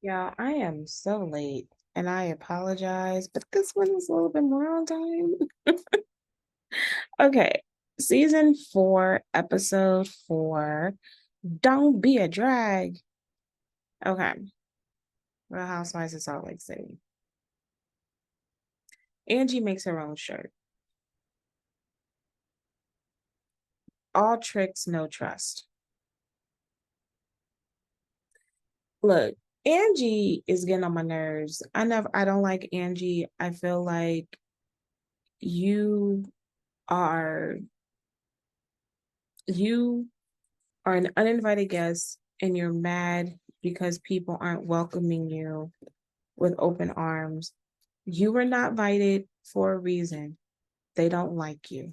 Yeah, I am so late and I apologize, but this one is a little bit more on time. Okay, season 4, episode 4. Don't be a drag. Okay, Real Housewives of Salt Lake City. Angie makes her own shirt. All tricks, no trust. Look, Angie is getting on my nerves. I don't like Angie. I feel like you are you are an uninvited guest and you're mad because people aren't welcoming you with open arms. You were not invited for a reason. They don't like you.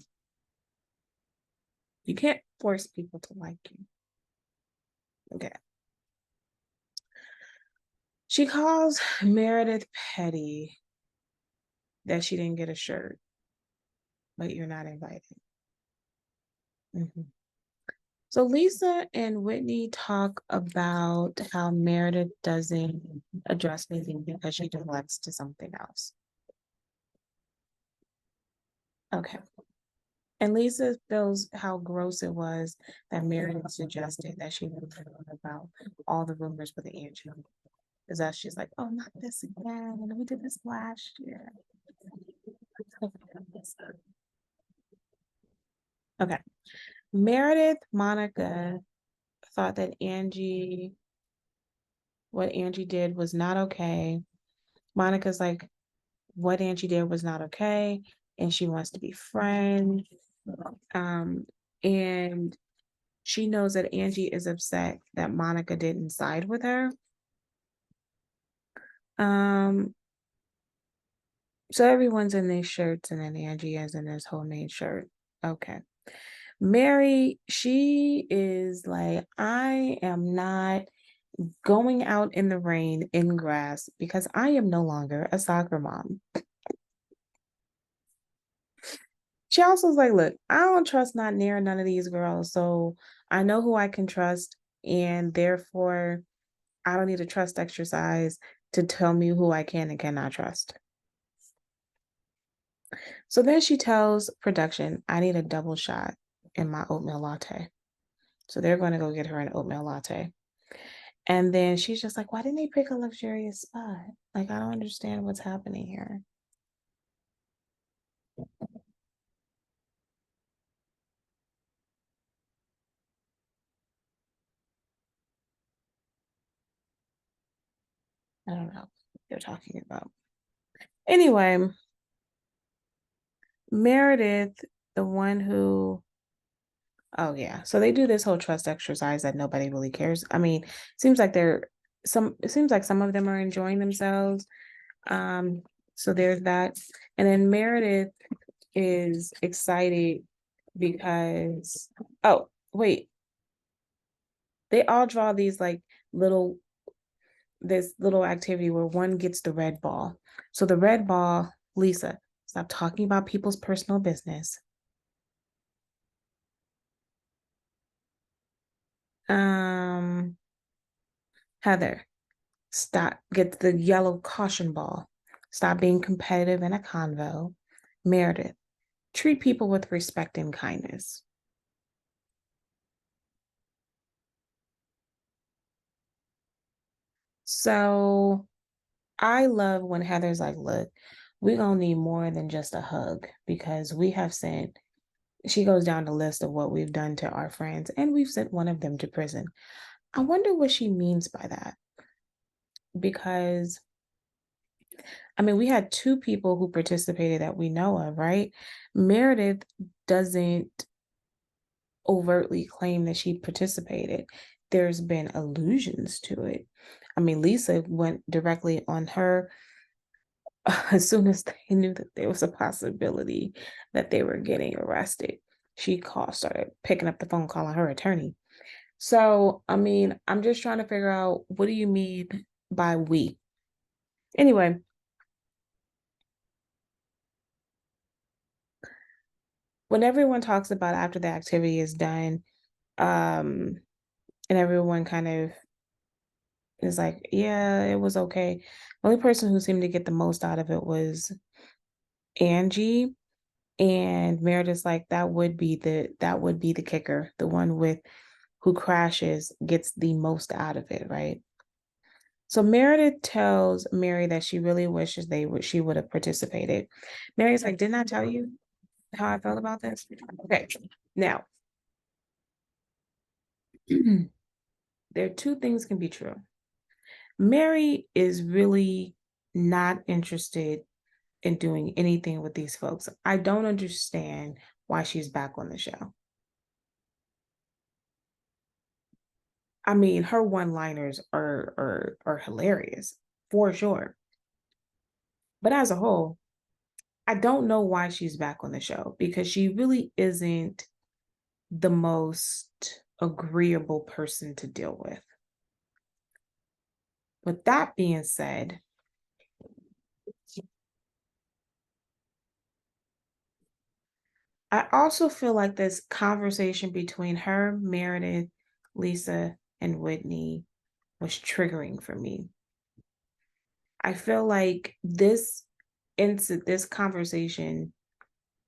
You can't force people to like you. Okay. She calls Meredith petty that she didn't get a shirt, but you're not invited. Mhm. So Lisa and Whitney talk about how Meredith doesn't address anything because she deflects to something else. Okay. And Lisa feels how gross it was that Meredith suggested that she would learn about all the rumors with Angie. Because that she's like, oh, not this again. And we did this last year. Okay. Meredith, Monica thought that what Angie did was not okay. Monica's like, what Angie did was not okay. And she wants to be friends. Um, and she knows that Angie is upset that Monica didn't side with her. Um, so everyone's in these shirts, and then Angie is in this homemade shirt. Okay. Mary, she is like, I am not going out in the rain in grass because I am no longer a soccer mom. She also is like, look, I don't trust not near none of these girls. So I know who I can trust, and therefore I don't need a trust exercise to tell me who I can and cannot trust. So then she tells production, I need a double shot in my oatmeal latte. So they're going to go get her an oatmeal latte. And then she's just like, why didn't they pick a luxurious spot? Like, I don't understand what's happening here. I don't know what they're talking about. Anyway, Meredith, the one who, oh yeah, so they do this whole trust exercise that nobody really cares. I mean, it seems like some of them are enjoying themselves. Um, so there's that. And then Meredith is excited because, oh, wait, they all draw these like little, this little activity where one gets the red ball. So the red ball, Lisa, stop talking about people's personal business. Um, Heather, stop, get the yellow caution ball. Stop being competitive in a convo. Meredith, treat people with respect and kindness. So I love when Heather's like, look, we're gonna need more than just a hug because we have sent, she goes down the list of what we've done to our friends, and we've sent one of them to prison. I wonder what she means by that. Because I mean, we had two people who participated that we know of, right? Meredith doesn't overtly claim that she participated. There's been allusions to it. I mean, Lisa went directly on her as soon as they knew that there was a possibility that they were getting arrested. She started picking up the phone, calling her attorney. So, I mean, I'm just trying to figure out, what do you mean by we? Anyway, when everyone talks about after the activity is done, um, and everyone kind of It's like, yeah, it was okay. The only person who seemed to get the most out of it was Angie, and Meredith's like, that would be the kicker. The one with who crashes gets the most out of it, right? So Meredith tells Mary that she really wishes she would have participated. Mary's like, didn't I tell you how I felt about this? Okay. Now, there are two things can be true. Mary is really not interested in doing anything with these folks. I don't understand why she's back on the show. I mean, her one-liners are hilarious for sure. But as a whole, I don't know why she's back on the show because she really isn't the most agreeable person to deal with. With that being said, I also feel like this conversation between her, Meredith, Lisa, and Whitney was triggering for me. I feel like this conversation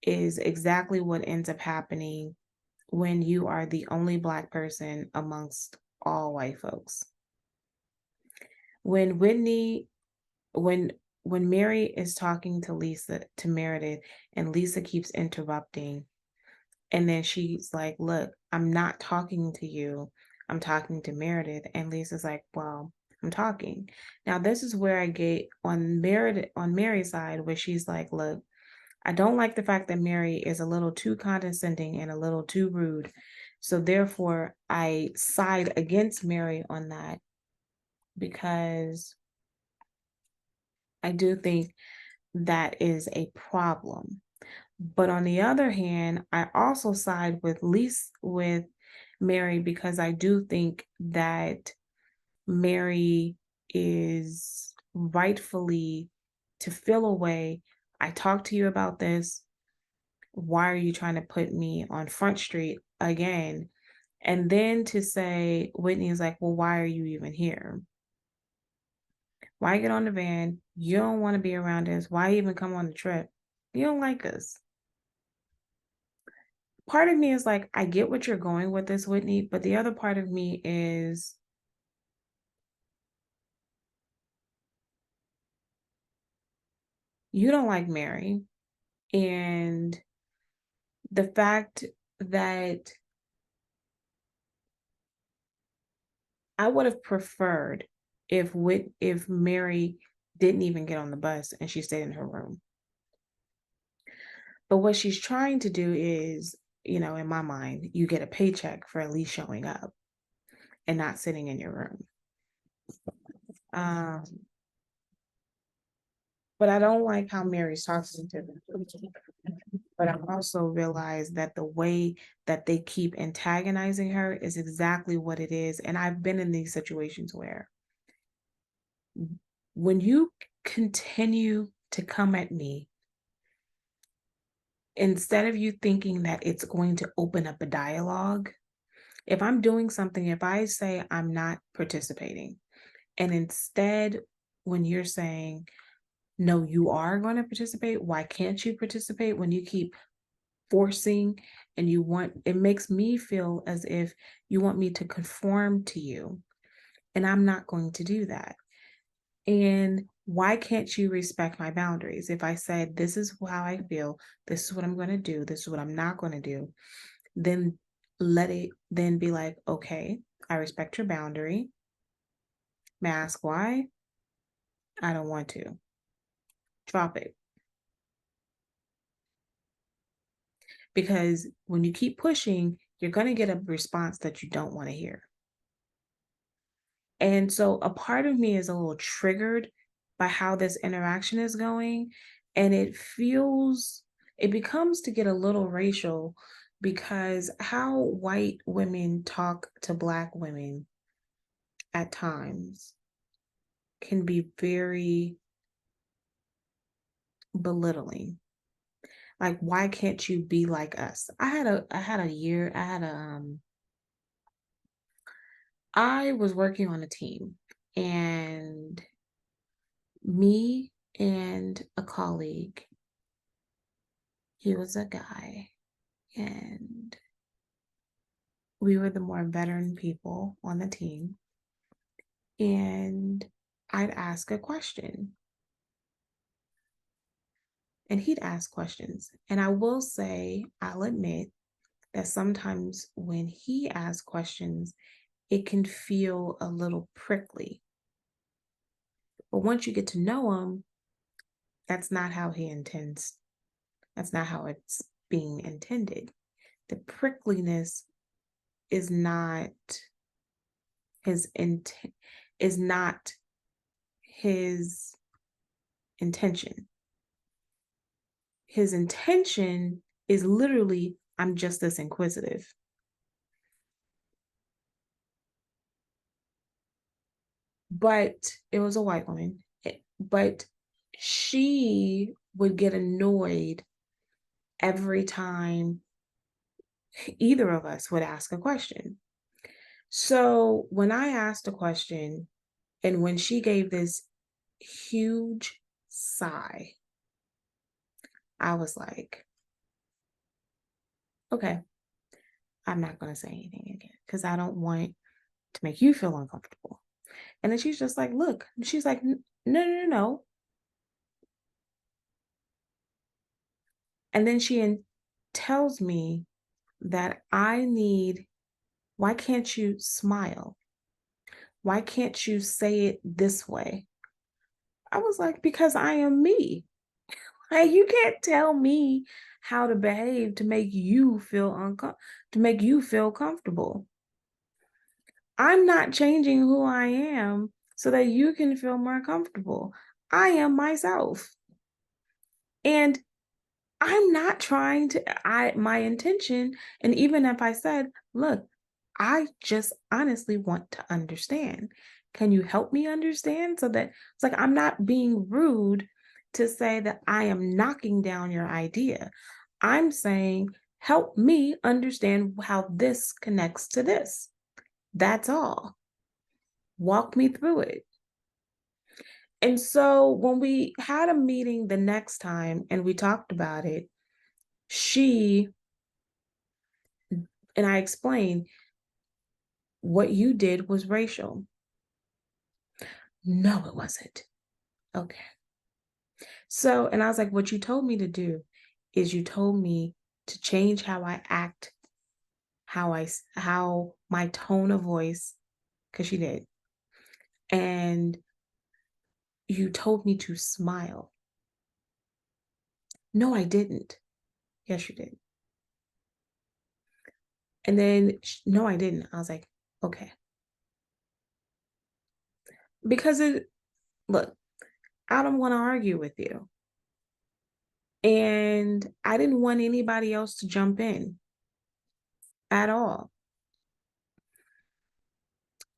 is exactly what ends up happening when you are the only Black person amongst all white folks. When Whitney, when when Mary is talking to Meredith, and Lisa keeps interrupting, and then she's like, "Look, I'm not talking to you. I'm talking to Meredith." And Lisa's like, "Well, I'm talking." Now, this is where I get on Mary's side, where she's like, "Look, I don't like the fact that Mary is a little too condescending and a little too rude. So therefore, I side against Mary on that because I do think that is a problem." But on the other hand, I also side with Mary because I do think that Mary is rightfully to feel away. I talked to you about this. Why are you trying to put me on Front Street again? And then to say, Whitney is like, well, why are you even here? Why get on the van? You don't want to be around us. Why even come on the trip? You don't like us. Part of me is like, I get what you're going with this, Whitney, but the other part of me is you don't like Mary. And the fact that I would have preferred if Mary didn't even get on the bus and she stayed in her room. But what she's trying to do is, in my mind, you get a paycheck for at least showing up and not sitting in your room. Um, but I don't like how Mary's talking to them. But I also realize that the way that they keep antagonizing her is exactly what it is. And I've been in these situations where when you continue to come at me, instead of you thinking that it's going to open up a dialogue, if I'm doing something, if I say I'm not participating, and instead, when you're saying, no, you are going to participate, why can't you participate when you keep forcing and it makes me feel as if you want me to conform to you. And I'm not going to do that. And why can't you respect my boundaries? If I said, this is how I feel, this is what I'm going to do, this is what I'm not going to do, then let it then be like, okay, I respect your boundary. May I ask why? I don't want to. Drop it. Because when you keep pushing, you're going to get a response that you don't want to hear. And so a part of me is a little triggered by how this interaction is going. And it becomes to get a little racial because how white women talk to Black women at times can be very belittling. Like, why can't you be like us? I was working on a team, And me and a colleague, he was a guy, and we were the more veteran people on the team. And I'd ask a question, and he'd ask questions. And I will say, I'll admit that sometimes when he asks questions, it can feel a little prickly. But once you get to know him, that's not how he intends. That's not how it's being intended. The prickliness is not his intent, is not his intention. His intention is literally, I'm just this inquisitive. But it was a white woman. But she would get annoyed every time either of us would ask a question. So when I asked a question, and when she gave this huge sigh, I was like, okay, I'm not going to say anything again because I don't want to make you feel uncomfortable. And then she's just like, look, she's like, no, no, no, no. And then she tells me that why can't you smile? Why can't you say it this way? I was like, because I am me. Like, you can't tell me how to behave to make you feel to make you feel comfortable. I'm not changing who I am so that you can feel more comfortable. I am myself. And I'm not trying to, my intention, and even if I said, look, I just honestly want to understand. Can you help me understand? So that it's like, I'm not being rude to say that I am knocking down your idea. I'm saying, help me understand how this connects to this. That's all. Walk me through it. And so when we had a meeting the next time and we talked about it, she and I explained, what you did was racial. No, it wasn't. Okay. So, and I was like, what you told me to do is you told me to change how I act, how my tone of voice, because she did. And you told me to smile. No, I didn't. Yes, you did. And then, no, I didn't. I was like, okay. Because look, I don't want to argue with you. And I didn't want anybody else to jump in at all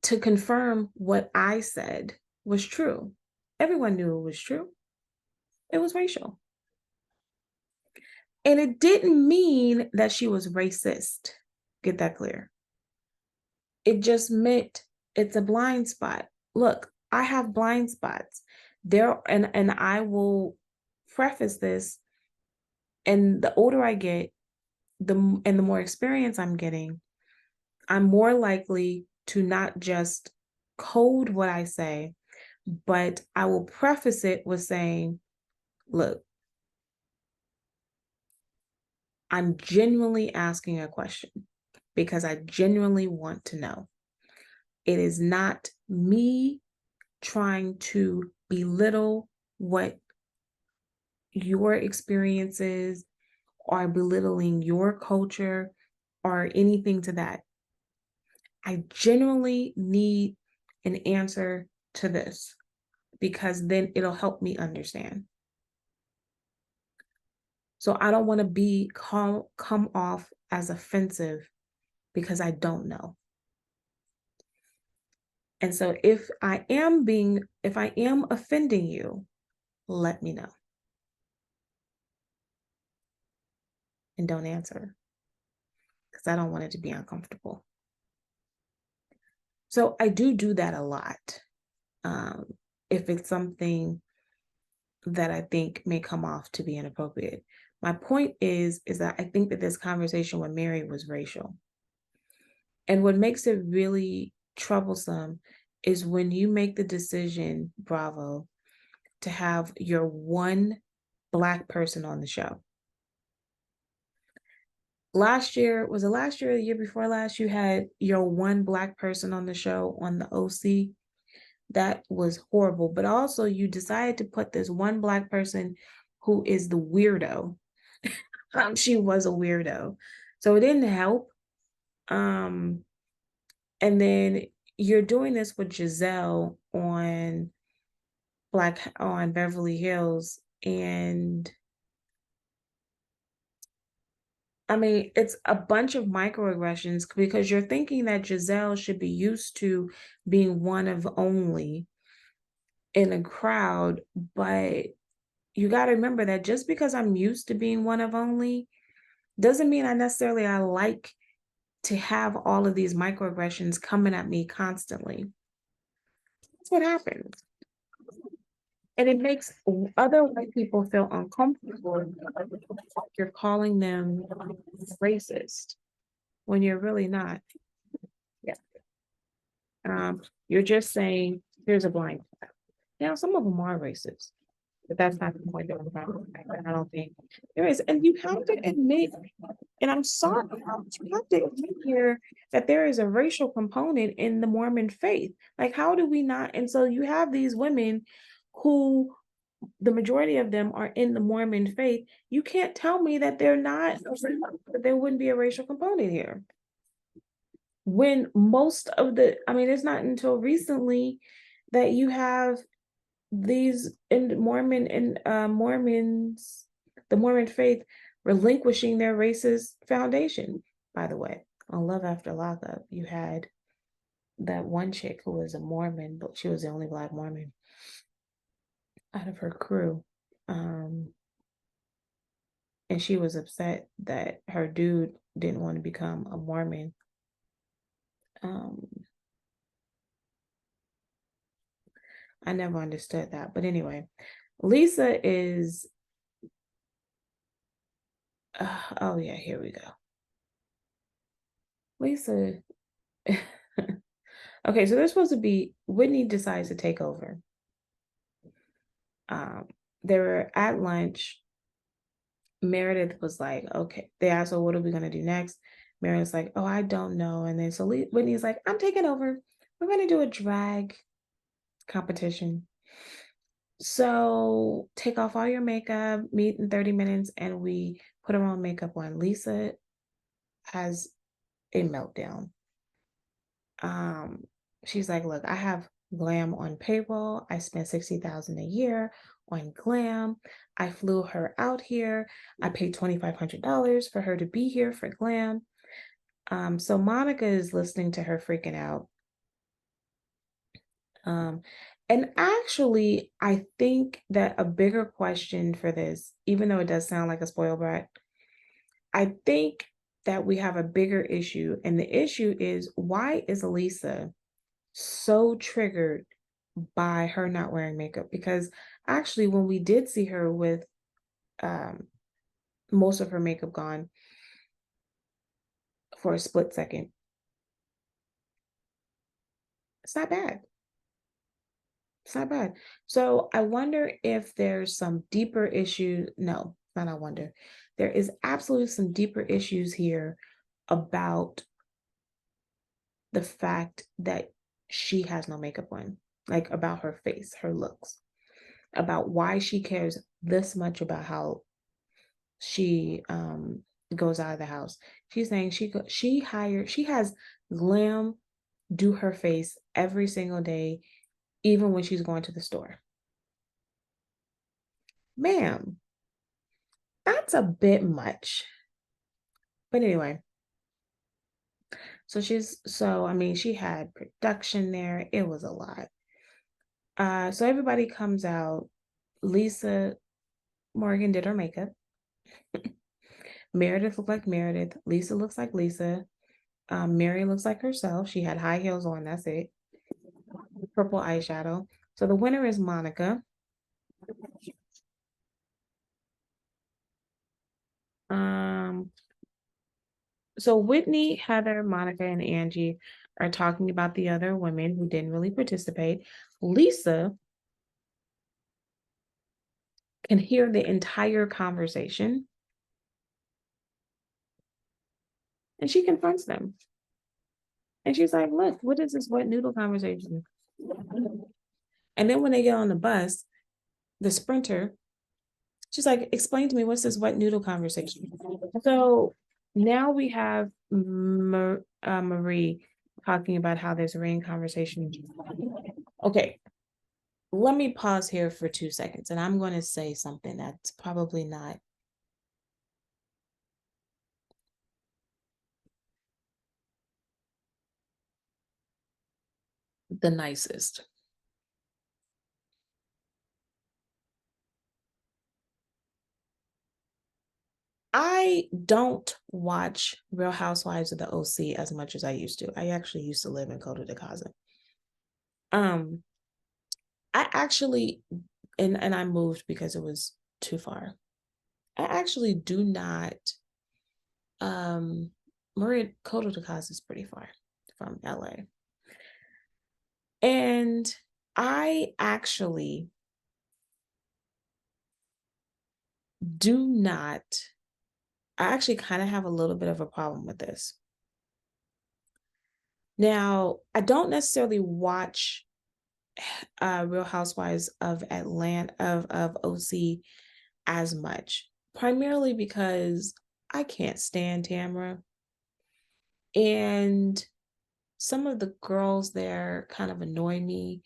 to confirm what I said was true. Everyone knew it was true. It was racial. And it didn't mean that she was racist. Get that clear. It just meant it's a blind spot. Look, I have blind spots. And I will preface this, and the older I get, the more experience I'm getting, I'm more likely to not just code what I say, but I will preface it with saying, look, I'm genuinely asking a question because I genuinely want to know. It is not me trying to belittle what your experiences or belittling your culture or anything to that. I genuinely need an answer to this because then it'll help me understand. So I don't want to come off as offensive because I don't know. And so if I am offending you, let me know. And don't answer because I don't want it to be uncomfortable. So I do that a lot. if it's something that I think may come off to be inappropriate. My point is that I think that this conversation with Mary was racial. And what makes it really troublesome is when you make the decision, Bravo, to have your one Black person on the show. Last year, was it last year or the year before last, you had your one Black person on the show on the OC? That was horrible. But also, you decided to put this one Black person who is the weirdo. She was a weirdo. So it didn't help. And then you're doing this with Giselle on Beverly Hills. And I mean, it's a bunch of microaggressions because you're thinking that Giselle should be used to being one of only in a crowd, but you got to remember that just because I'm used to being one of only doesn't mean I like to have all of these microaggressions coming at me constantly. That's what happens. And it makes other white people feel uncomfortable. You're calling them racist when you're really not. Yeah. You're just saying, here's a blind spot. Now, some of them are racist, but that's not the point that we're talking about. I don't think there is. And you have to admit, and I'm sorry, you have to admit here that there is a racial component in the Mormon faith. Like, how do we not? And so you have these women who the majority of them are in the Mormon faith. You can't tell me that they're not, that there wouldn't be a racial component here. When most of it's not until recently that you have these Mormons, the Mormon faith relinquishing their racist foundation. By the way, on Love After Lockup, you had that one chick who was a Mormon, but she was the only Black Mormon out of her crew. And she was upset that her dude didn't want to become a Mormon. I never understood that. But anyway, Lisa is, oh yeah, here we go. Lisa, okay, so they're supposed to be, Whitney decides to take over. They were at lunch. Meredith was like, okay, they asked her, what are we going to do next? Meredith's like, oh, I don't know. And then so Whitney's like, I'm taking over. We're going to do a drag competition. So take off all your makeup, meet in 30 minutes, and we put her on makeup on. Lisa has a meltdown. She's like, look, I have Glam on payroll. I spent $60,000 a year on Glam. I flew her out here. I paid $2,500 for her to be here for Glam. So Monica is listening to her freaking out. And actually, I think that a bigger question for this, even though it does sound like a spoiled brat, I think that we have a bigger issue. And the issue is, why is Lisa so triggered by her not wearing makeup? Because actually, when we did see her with most of her makeup gone for a split second, it's not bad. It's not bad. So I wonder if there's some deeper issue. No, not I wonder. There is absolutely some deeper issues here about the fact that she has no makeup on, like about her face, her looks, about why she cares this much about how she goes out of the house. She's saying she has Glam do her face every single day, even when she's going to the store. Ma'am, that's a bit much. But anyway, so she had production there. It was a lot. So everybody comes out. Lisa Morgan did her makeup. Meredith looked like Meredith. Lisa looks like Lisa. Mary looks like herself. She had high heels on. That's it. Purple eyeshadow. So the winner is Monica. Um, so Whitney, Heather, Monica, and Angie are talking about the other women who didn't really participate. Lisa can hear the entire conversation and she confronts them. And she's like, look, what is this wet noodle conversation? And then when they get on the bus, the sprinter, she's like, explain to me, what's this wet noodle conversation? So now we have Marie talking about how there's a rain conversation. Okay, let me pause here for 2 seconds and I'm going to say something that's probably not the nicest. I don't watch Real Housewives of the OC as much as I used to. I actually used to live in Coto de Casa. Um, I actually, and I moved because it was too far. I actually do not. Maria Coto de Casa is pretty far from LA, and I actually do not. I actually kind of have a little bit of a problem with this. Now, I don't necessarily watch Real Housewives of Atlanta of OC as much, primarily because I can't stand Tamra, and some of the girls there kind of annoy me.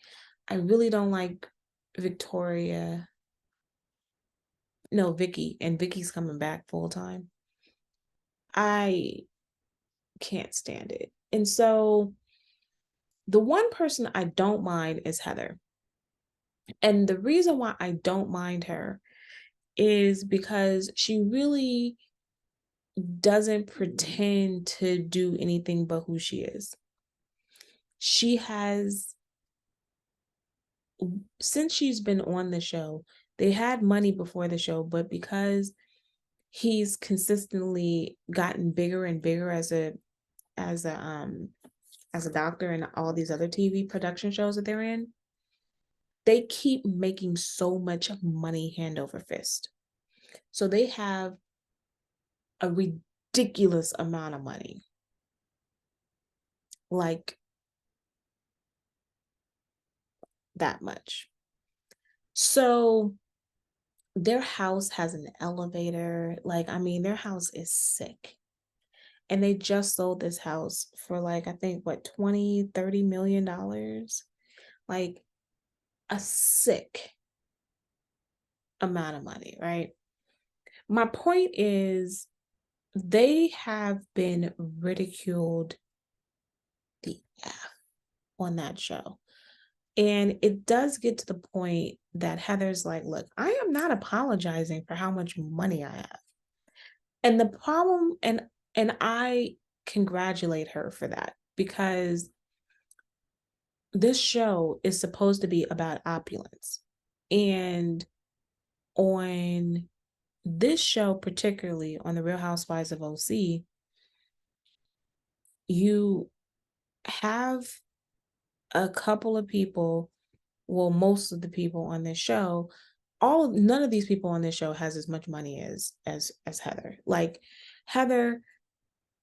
I really don't like Victoria. No, Vicky, and Vicky's coming back full time. I can't stand it. And so the one person I don't mind is Heather. And the reason why I don't mind her is because she really doesn't pretend to do anything but who she is. She has, since she's been on the show, they had money before the show, but because he's consistently gotten bigger and bigger as a as a doctor and all these other TV production shows that they're in, they keep making so much money hand over fist. So they have a ridiculous amount of money. Like that much. So their house has an elevator. Like, I mean, their house is sick. And they just sold this house for like, I think what, 20, 30 million dollars. Like a sick amount of money, right? My point is they have been ridiculed the F on that show. And it does get to the point that Heather's like, look, I am not apologizing for how much money I have. And the problem, and I congratulate her for that, because this show is supposed to be about opulence. And on this show, particularly on the Real Housewives of OC, you have a couple of people, well, most of the people on this show, none of these people on this show has as much money as Heather. Like Heather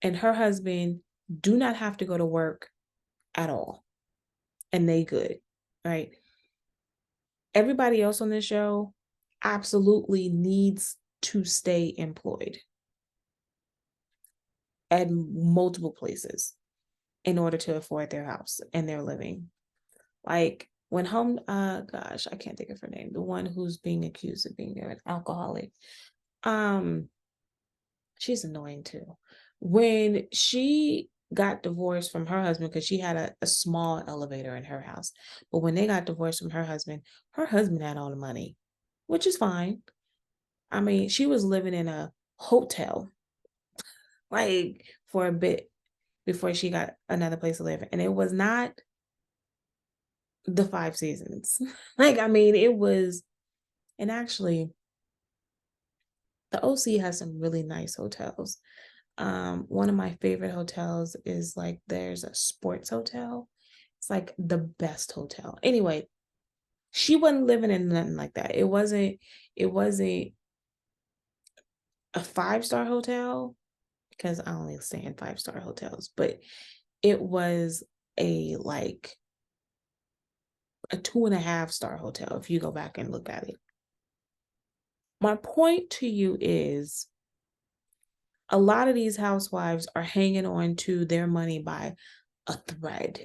and her husband do not have to go to work at all, and they good, right? Everybody else on this show absolutely needs to stay employed at multiple places in order to afford their house and their living. Like when gosh, I can't think of her name, the one who's being accused of being an alcoholic. She's annoying too. When she got divorced from her husband, because she had a small elevator in her house, but when they got divorced from her husband had all the money, which is fine. I mean, she was living in a hotel like for a bit before she got another place to live, and it was not the 5 seasons. Like, I mean, it was, and actually, the OC has some really nice hotels. One of my favorite hotels is like there's a sports hotel. It's like the best hotel. Anyway, she wasn't living in nothing like that. It wasn't a 5-star hotel because I only stay in 5-star hotels, but it was a like a 2.5-star hotel if you go back and look at it. My point to you is a lot of these housewives are hanging on to their money by a thread.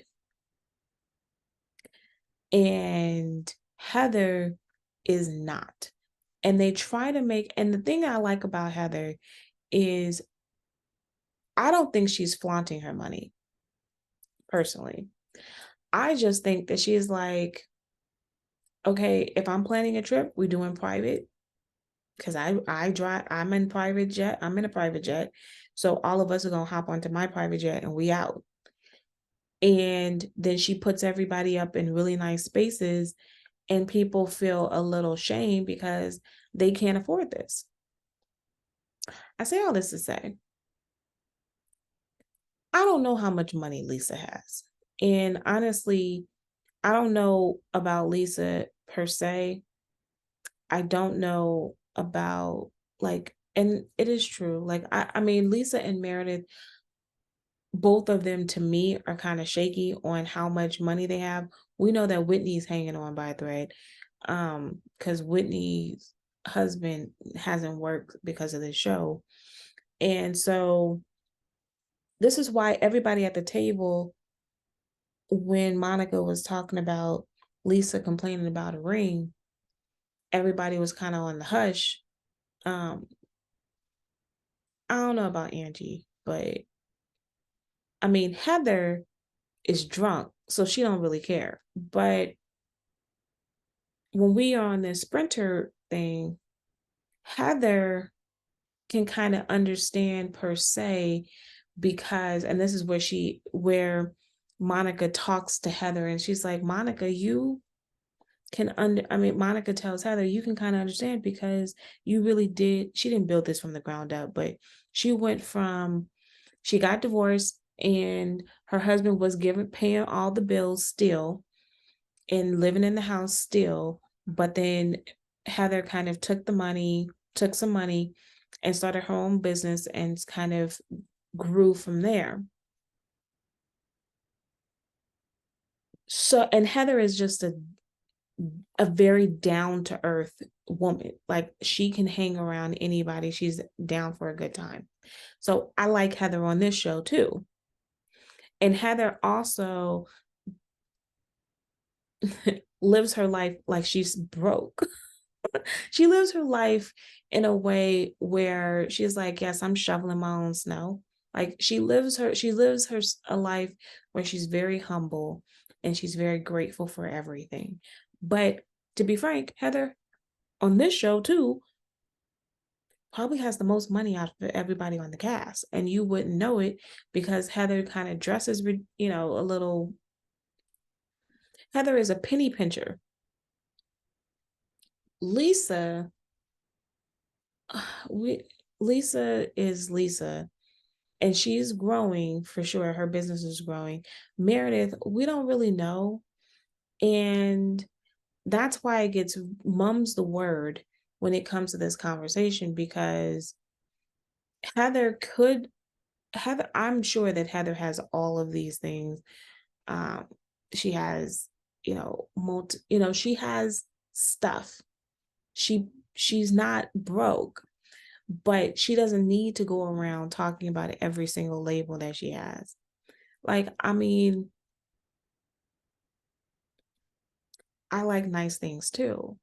And Heather is not. And they try to make, and the thing I like about Heather is I don't think she's flaunting her money personally. I just think that she's like, okay, if I'm planning a trip, we're doing private because I drive, I'm in private jet, I'm in a private jet. So all of us are gonna hop onto my private jet and we out. And then she puts everybody up in really nice spaces and people feel a little shame because they can't afford this. I say all this to say, I don't know how much money Lisa has. And honestly, I don't know about Lisa per se. I don't know about like, and it is true. Like, I mean, Lisa and Meredith, both of them to me are kind of shaky on how much money they have. We know that Whitney's hanging on by a thread because Whitney's husband hasn't worked because of the show. And so this is why everybody at the table, when Monica was talking about Lisa complaining about a ring, everybody was kind of on the hush. Um, I don't know about Angie, but I mean Heather is drunk, so she don't really care. But when we are on this sprinter thing, Heather can kind of understand per se because, and this is where Monica talks to Heather and she's like, Monica, you can I mean, Monica tells Heather, you can kind of understand because you really did, she didn't build this from the ground up, but she went from, she got divorced and her husband was paying all the bills still and living in the house still. But then Heather kind of took some money and started her own business and kind of grew from there. So, and Heather is just a very down to earth woman. Like she can hang around anybody. She's down for a good time. So I like Heather on this show too. And Heather also lives her life like she's broke. She lives her life in a way where she's like, yes, I'm shoveling my own snow. Like she lives her a life where she's very humble and she's very grateful for everything. But to be frank, Heather on this show too probably has the most money out of everybody on the cast, and you wouldn't know it because Heather kind of dresses, a little. Heather is a penny pincher. Lisa, we Lisa is Lisa, and she's growing for sure. Her business is growing. Meredith, we don't really know, and that's why it gets mum's the word when it comes to this conversation because Heather could Heather, I'm sure that Heather has all of these things. Um, she has, she has stuff. She's not broke, but she doesn't need to go around talking about every single label that she has. Like, I mean, I like nice things too.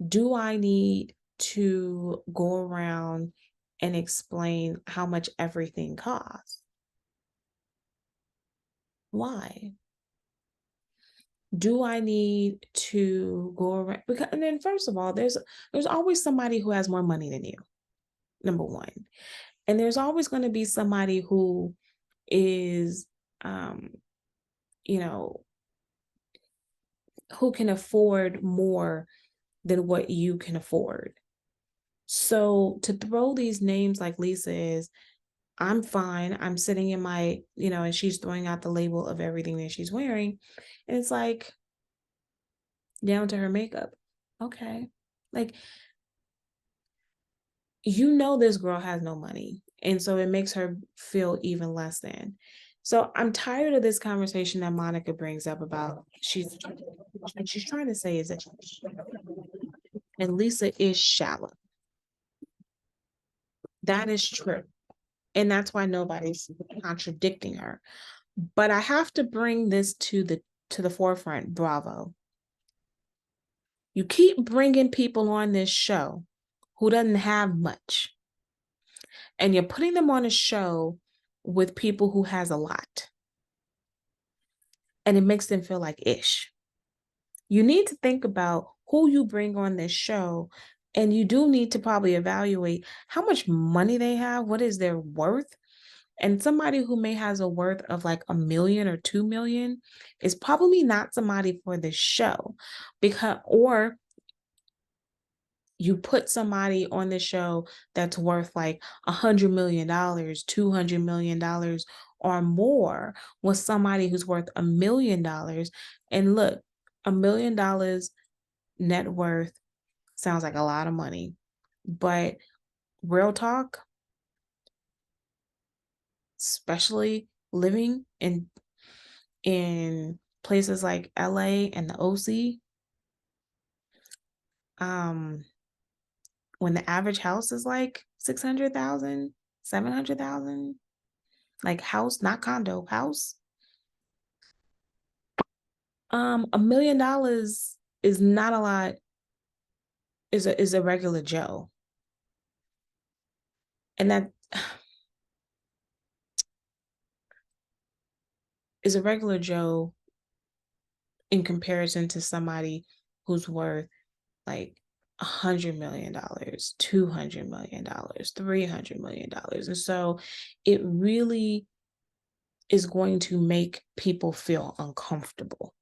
Do I need to go around and explain how much everything costs? Why? Do I need to go around? Because, and then first of all, there's always somebody who has more money than you, number one. And there's always going to be somebody who is, you know, who can afford more than what you can afford. So to throw these names like Lisa is, I'm fine. I'm sitting in my, and she's throwing out the label of everything that she's wearing. And it's like down to her makeup. Okay. Like, this girl has no money. And so it makes her feel even less than. So I'm tired of this conversation that Monica brings up about she's trying to say is that, and Lisa is shallow. That is true. And that's why nobody's contradicting her. But I have to bring this to the forefront. Bravo. You keep bringing people on this show who doesn't have much, and you're putting them on a show with people who has a lot, and it makes them feel like ish. You need to think about who you bring on this show, and you do need to probably evaluate how much money they have, what is their worth. And somebody who may has a worth of like $1 million or 2 million is probably not somebody for this show, or you put somebody on the show that's worth like $100 million, $200 million or more with somebody who's worth $1 million. And look, $1 million net worth sounds like a lot of money, but real talk, especially living in places like LA and the OC, when the average house is like 600,000, 700,000, like house, not condo, house. $1 million is not a lot, is a regular Joe. And that is a regular Joe in comparison to somebody who's worth like $100 million, $200 million, $300 million. And so it really is going to make people feel uncomfortable.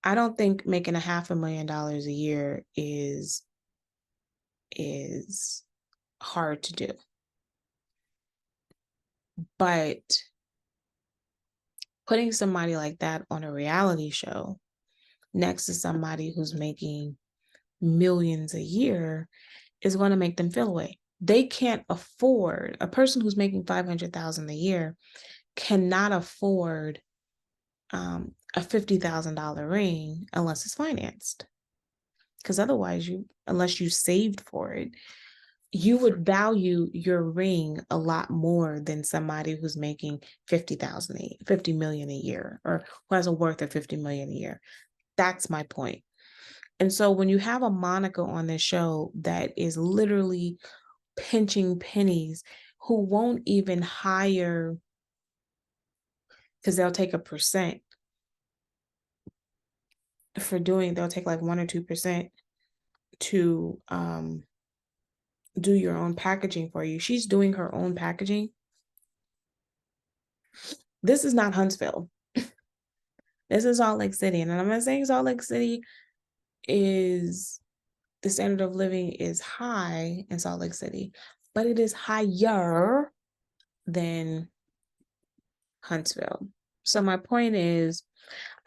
I don't think making $500,000 a year is hard to do. But putting somebody like that on a reality show next to somebody who's making millions a year is going to make them feel away. They can't afford, a person who's making $500,000 a year cannot afford a $50,000 ring unless it's financed. Because otherwise, unless you saved for it, you would value your ring a lot more than somebody who's making $50 million a year, or who has a worth of $50 million a year. That's my point. And so when you have a Monica on this show that is literally pinching pennies, who won't even hire, because they'll take a percent they'll take like 1 or 2% to do your own packaging for you. She's doing her own packaging. This is not Huntsville. This is Salt Lake City. And I'm not saying Salt Lake City is, the standard of living is high in Salt Lake City, but it is higher than Huntsville. So my point is,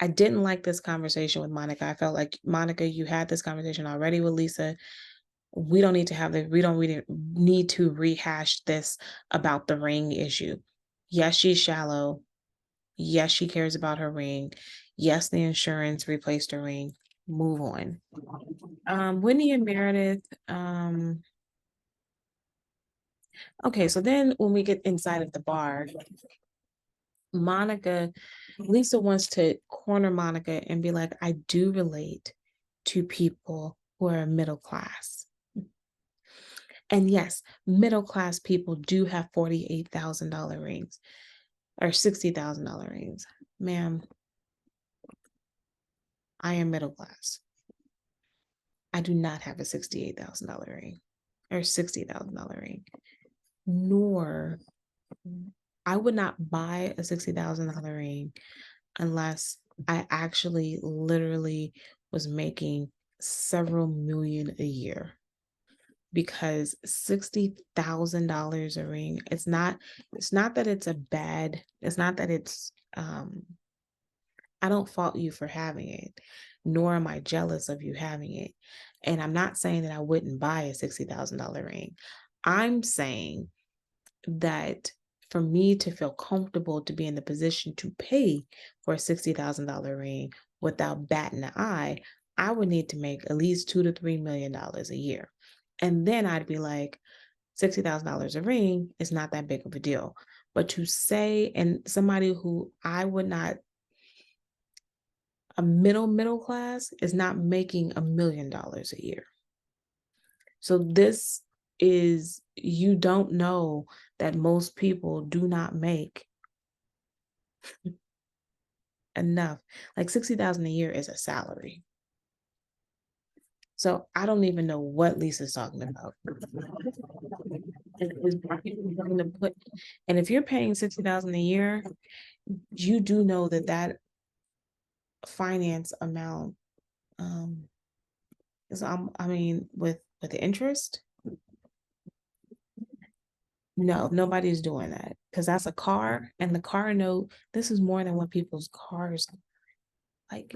I didn't like this conversation with Monica. I felt like, Monica, you had this conversation already with Lisa. We don't need to have this. We don't really need to rehash this about the ring issue. Yes, she's shallow. Yes, she cares about her ring. Yes, the insurance replaced her ring. Move on. Whitney and Meredith. Okay, so then when we get inside of the bar, Lisa wants to corner Monica and be like, I do relate to people who are middle class. And yes, middle class people do have $48,000 rings or $60,000 rings. Ma'am, I am middle class. I do not have a $68,000 ring or $60,000 ring, I would not buy a $60,000 ring unless I actually literally was making several million a year because $60,000 a ring, it's not that it's I don't fault you for having it, nor am I jealous of you having it. And I'm not saying that I wouldn't buy a $60,000 ring. I'm saying that for me to feel comfortable to be in the position to pay for a $60,000 ring without batting an eye, I would need to make at least $2 to $3 million a year. And then I'd be like, $60,000 a ring is not that big of a deal. But to say, and somebody who I would not, a middle class is not making $1 million a year. So this is, you don't know that most people do not make enough. Like 60,000 a year is a salary. So I don't even know what Lisa's talking about. And if you're paying 60,000 a year, you do know that finance amount is I mean with the interest. No, nobody's doing that because that's a car, and the car note, this is more than what people's cars like.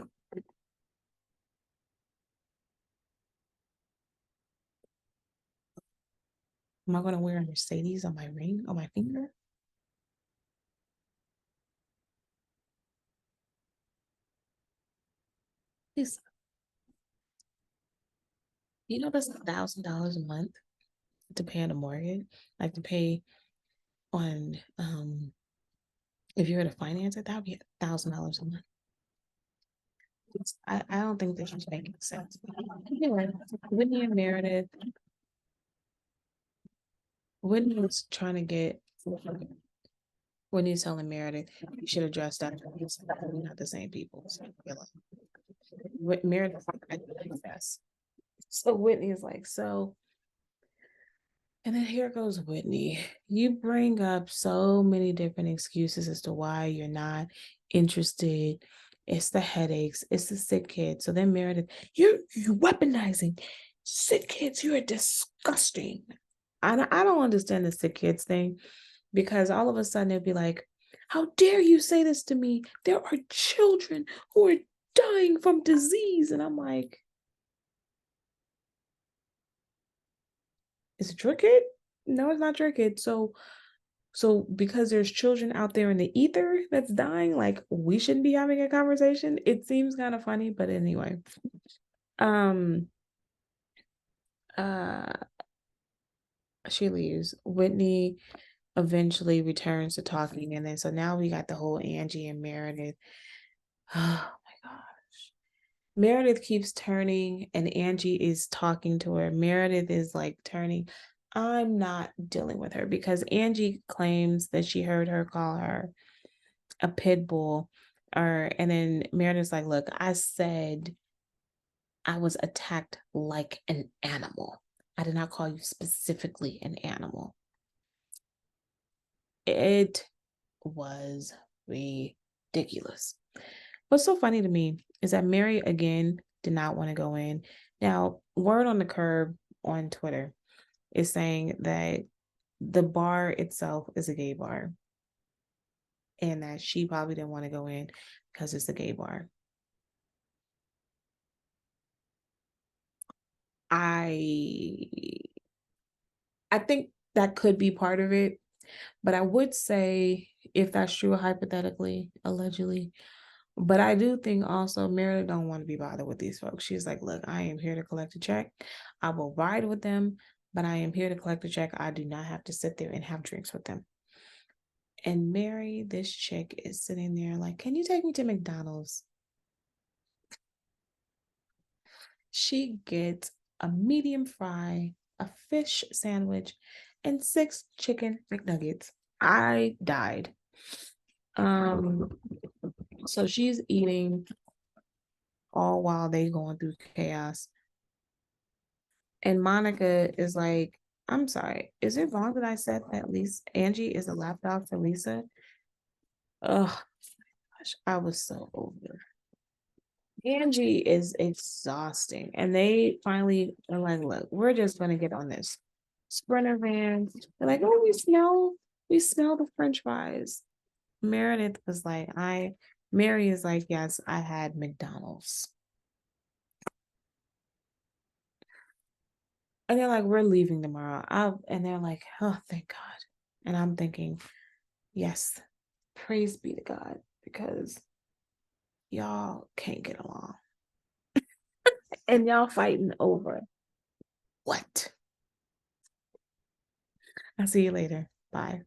Am I going to wear a Mercedes on my ring, on my finger? Please, you know that's $1,000 a month to pay on a mortgage, like to pay on if you were to finance it, that would be $1,000 a month. I don't think this is making sense. Anyway, Whitney and Meredith, Whitney was trying to get Whitney's telling Meredith, you should have dressed up. We're not the same people. So Meredith, I think that's. So Whitney is like, so, and then here goes Whitney. You bring up so many different excuses as to why you're not interested. It's the headaches, it's the sick kids. So then Meredith, you're weaponizing sick kids. You are disgusting. I don't understand the sick kids thing, because all of a sudden it'd be like, how dare you say this to me? There are children who are dying from disease. And I'm like, is it your kid? No, it's not your kid. So because there's children out there in the ether that's dying, like we shouldn't be having a conversation. It seems kind of funny, but anyway. Um uh she leaves. Whitney eventually returns to talking, and then so now we got the whole Angie and Meredith. Oh my gosh. Meredith keeps turning and Angie is talking to her. Meredith is like turning. I'm not dealing with her because Angie claims that she heard her call her a pit bull. And then Meredith's like, look, I said I was attacked like an animal. I did not call you specifically an animal. It was ridiculous. What's so funny to me is that Mary again did not want to go in. Now, word on the curb on Twitter is saying that the bar itself is a gay bar and that she probably didn't want to go in because it's a gay bar. I think that could be part of it, but I would say if that's true, hypothetically, allegedly, but I do think also Meredith don't want to be bothered with these folks. She's like, look, I am here to collect a check. I will ride with them, but I am here to collect a check. I do not have to sit there and have drinks with them. And Mary, this chick, is sitting there like, can you take me to McDonald's? She gets a medium fry, a fish sandwich, and 6 chicken McNuggets. I died. So she's eating all while they going through chaos. And Monica is like, I'm sorry, is it wrong that I said that Lisa Angie is a lapdog for Lisa? Oh gosh, I was so over. Angie is exhausting. And they finally are like, look, we're just gonna get on this Sprinter van. They're like, oh, we smell the French fries. Meredith was like, Mary is like, yes, I had McDonald's. And they're like, we're leaving tomorrow. And they're like, oh, thank God. And I'm thinking, yes, praise be to God, because y'all can't get along. And y'all fighting over what? I'll see you later. Bye.